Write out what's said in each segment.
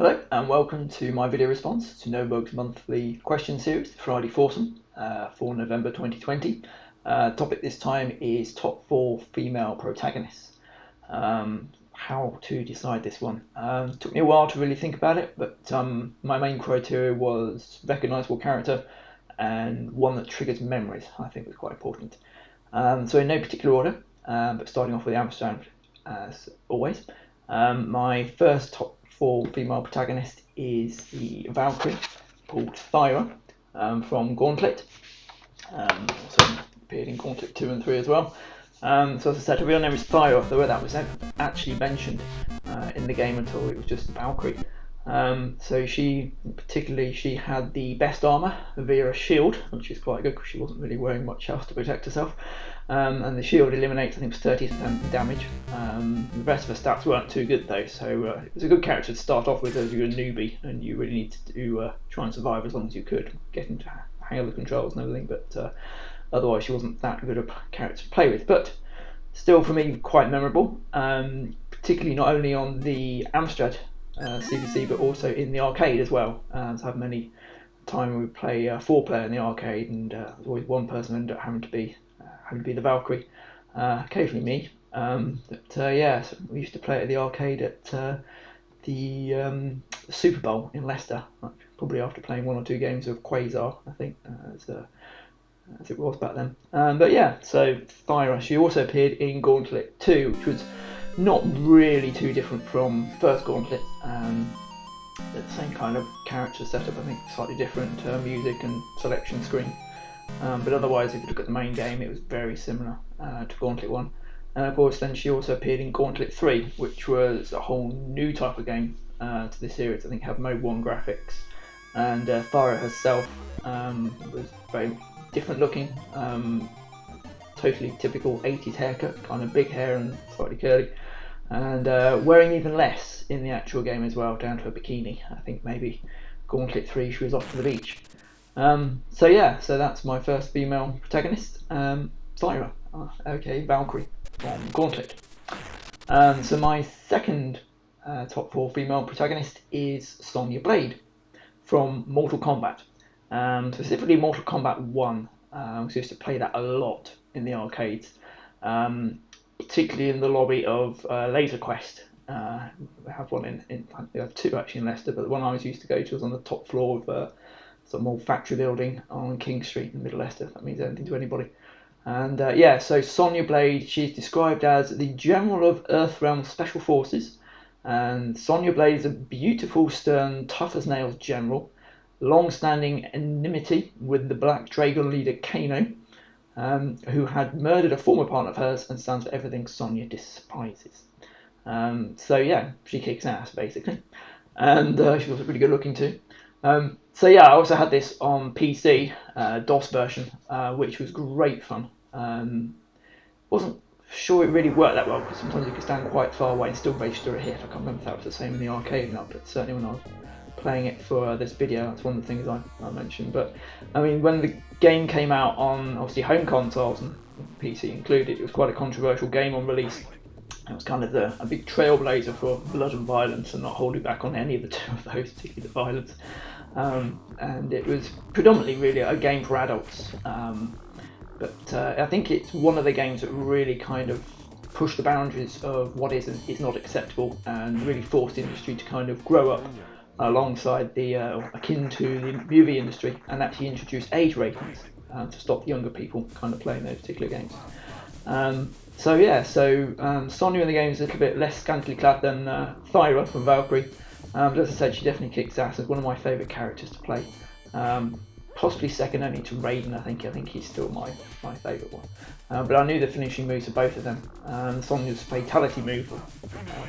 Hello and welcome to my video response to Novabug's monthly question series, the Friday Foursome, for November 2020. Topic this time is top 4 female protagonists. How to decide this one? Took me a while to really think about it, but my main criteria was recognisable character and one that triggers memories. I think was quite important. So in no particular order, but starting off with Amstrad as always. My first top 4 female protagonist is the Valkyrie called Thyra from Gauntlet. Also appeared in Gauntlet 2 and 3 as well. So as I said, her real name is Thyra, though that was never actually mentioned in the game until it was just Valkyrie. So she had the best armour via a shield, which is quite good because she wasn't really wearing much else to protect herself. And the shield eliminates, I think, 30% damage. The rest of her stats weren't too good though, so it was a good character to start off with as you're a newbie and you really need to try and survive as long as you could, getting to hang over the controls and everything. But otherwise, she wasn't that good a character to play with. But still, for me, quite memorable. Particularly not only on the Amstrad CPC, but also in the arcade as well. So I have many time we would play 4-player in the arcade, and there's always one person ended up having to be the Valkyrie, occasionally me. Yeah, so we used to play at the arcade at the Super Bowl in Leicester, probably after playing 1 or 2 games of Quasar, I think, as it was back then. But yeah, so Thyra, she also appeared in Gauntlet 2, which was not really too different from first Gauntlet. The same kind of character setup, I think, slightly different music and selection screen. But otherwise, if you look at the main game, it was very similar to Gauntlet 1. And of course, then she also appeared in Gauntlet 3, which was a whole new type of game to this series. I think it had Mode 1 graphics. And Thyra herself was very different looking, totally typical 80s haircut, kind of big hair and slightly curly. And wearing even less in the actual game as well, down to a bikini. I think maybe Gauntlet 3 she was off to the beach. So yeah, so that's my first female protagonist, Thyra, okay, Valkyrie from Gauntlet. So my second top 4 female protagonist is Sonya Blade from Mortal Kombat, specifically Mortal Kombat 1. I used to play that a lot in the arcades, particularly in the lobby of Laser Quest. We have one we have 2 actually in Leicester, but the one I was used to go to was on the top floor of some old factory building on King Street in Middle Leicester, if that means anything to anybody. And yeah, so Sonya Blade, she's described as the General of Earthrealm Special Forces. And Sonya Blade is a beautiful, stern, tough as nails general, long-standing enmity with the Black Dragon leader Kano, who had murdered a former partner of hers and stands for everything Sonya despises. So yeah, she kicks ass basically, and she's also pretty good looking too. So yeah, I also had this on PC, DOS version, which was great fun. Wasn't sure it really worked that well because sometimes you could stand quite far away and still register a hit. I can't remember if that was the same in the arcade or not, but certainly when I was playing it for this video, that's one of the things I mentioned. But I mean, when the game came out on obviously home consoles and PC included, it was quite a controversial game on release. It was kind of a big trailblazer for blood and violence and not holding back on any of the 2 of those, particularly the violence. And it was predominantly really a game for adults. But I think it's one of the games that really kind of pushed the boundaries of what is and is not acceptable and really forced the industry to kind of grow up alongside the akin to the movie industry and actually introduce age ratings to stop younger people kind of playing those particular games. So yeah, Sonya in the game is a little bit less scantily clad than Thyra from Valkyrie, but as I said, she definitely kicks ass. It's one of my favourite characters to play, possibly second only to Raiden. I think he's still my favourite one. But I knew the finishing moves of both of them. Sonya's fatality move,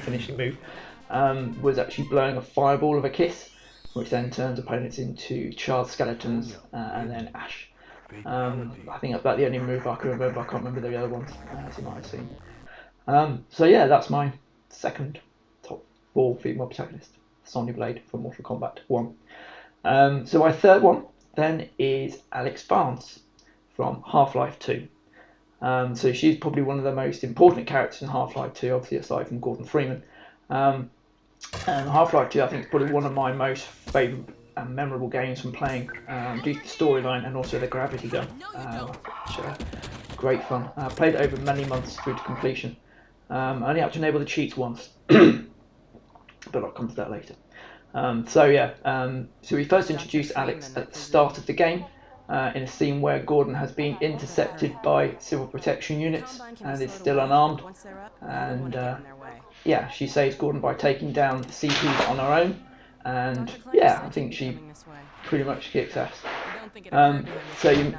finishing move, was actually blowing a fireball of a kiss, which then turns opponents into charred skeletons and then ash. I think that's about the only move I can remember. I can't remember the other ones, as you might have seen. So yeah, that's my second top 4 female protagonist, Sonya Blade from Mortal Kombat 1. So my third one then is Alyx Vance from Half-Life 2. So she's probably one of the most important characters in Half-Life 2, obviously aside from Gordon Freeman. And Half-Life 2, I think, is probably one of my most favourite and memorable games from playing, due to the storyline and also the gravity gun, which great fun. I played it over many months through to completion. I only had to enable the cheats once, but I'll come to that later. So we first introduced Alyx at the start of the game, in a scene where Gordon has been intercepted by civil protection units and is still unarmed. And yeah, she saves Gordon by taking down the CPs on her own. And yeah, I think she pretty much kicks ass. So you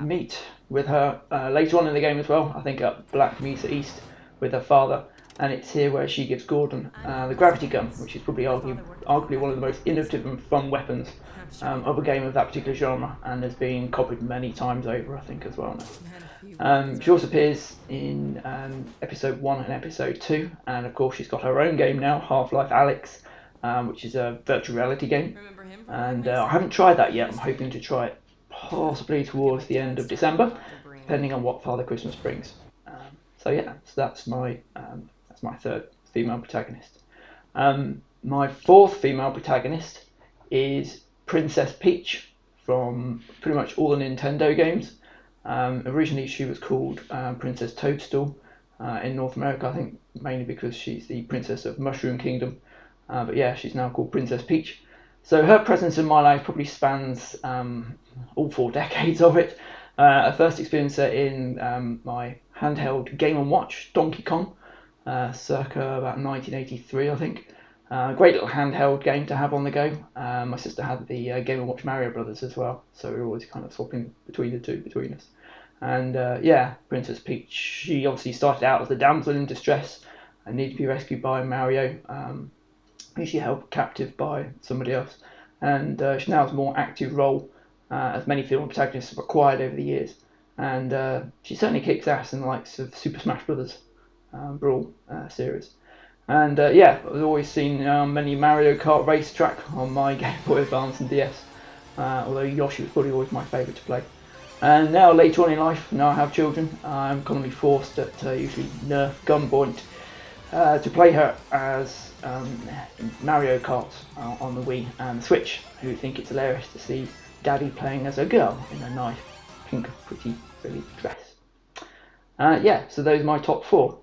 meet with her later on in the game as well, I think at Black Mesa East with her father. And it's here where she gives Gordon the gravity gun, which is probably arguably one of the most innovative and fun weapons of a game of that particular genre, and has been copied many times over, I think, as well now. She also appears in episode 1 and episode 2, and of course she's got her own game now, Half-Life Alyx, which is a virtual reality game, and I haven't tried that yet. I'm hoping to try it possibly towards the end of December, depending on what Father Christmas brings. So that's my third female protagonist. My fourth female protagonist is Princess Peach from pretty much all the Nintendo games. Originally she was called Princess Toadstool in North America, I think mainly because she's the princess of Mushroom Kingdom. But yeah, she's now called Princess Peach. So her presence in my life probably spans all 4 decades of it. I first experienced her in my handheld Game & Watch, Donkey Kong, circa about 1983, I think. Great little handheld game to have on the go. My sister had the Game & Watch Mario Brothers as well, so we were always kind of swapping between the two between us. And yeah, Princess Peach, she obviously started out as a damsel in distress and needed to be rescued by Mario, who she held captive by somebody else. And she now has a more active role, as many female protagonists have acquired over the years. And she certainly kicks ass in the likes of Super Smash Brothers Brawl series. And yeah, I've always seen many Mario Kart racetrack on my Game Boy Advance and DS, although Yoshi was probably always my favourite to play. And now later on in life, now I have children, I'm commonly forced at usually Nerf gunpoint to play her as Mario Kart on the Wii and Switch, who think it's hilarious to see Daddy playing as a girl in a nice pink pretty frilly dress. Yeah, so those are my top 4.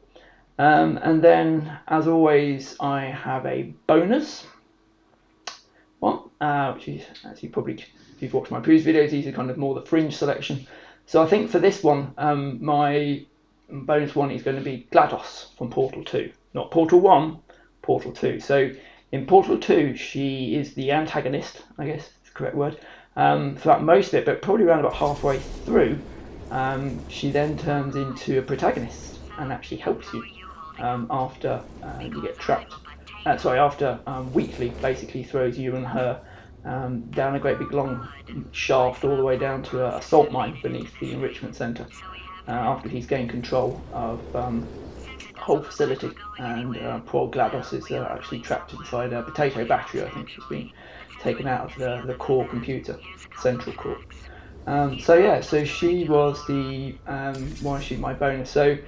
And then, as always, I have a bonus one, which is, as you probably, if you've watched my previous videos, these are kind of more the fringe selection. So I think for this one, my bonus one is going to be GLaDOS from Portal 2. Not Portal 1, Portal 2. So in Portal 2, she is the antagonist, I guess is the correct word, throughout most of it, but probably around about halfway through, she then turns into a protagonist and actually helps you after you get trapped. After Wheatley basically throws you and her down a great big long shaft all the way down to a salt mine beneath the enrichment centre, after he's gained control of the whole facility, and poor GLaDOS is actually trapped inside a potato battery. I think she's been taken out of the core computer, central core. So she was why is she my bonus? So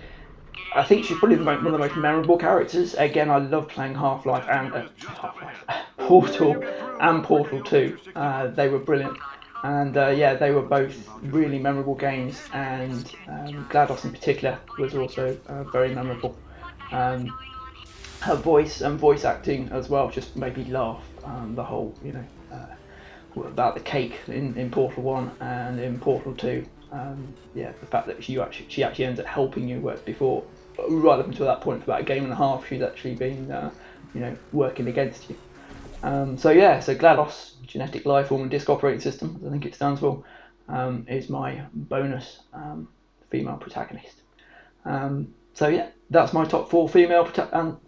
I think she's probably one of the most memorable characters. Again, I love playing Half-Life and Portal and Portal 2. They were brilliant, and yeah, they were both really memorable games. And GLaDOS in particular was also very memorable. Her voice and voice acting as well just made me laugh. The whole, about the cake in Portal 1 and in Portal 2. Yeah, the fact that she actually ends up helping you, whereas before, right up until that point, for about a game and a half, she's actually been, working against you. So GLaDOS, Genetic Life Form and Disk Operating System, as I think it stands for, is my bonus female protagonist. So yeah, that's my top 4 female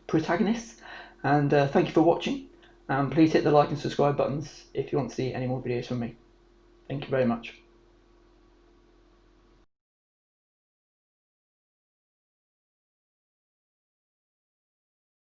protagonists, and thank you for watching. Please hit the like and subscribe buttons if you want to see any more videos from me. Thank you very much.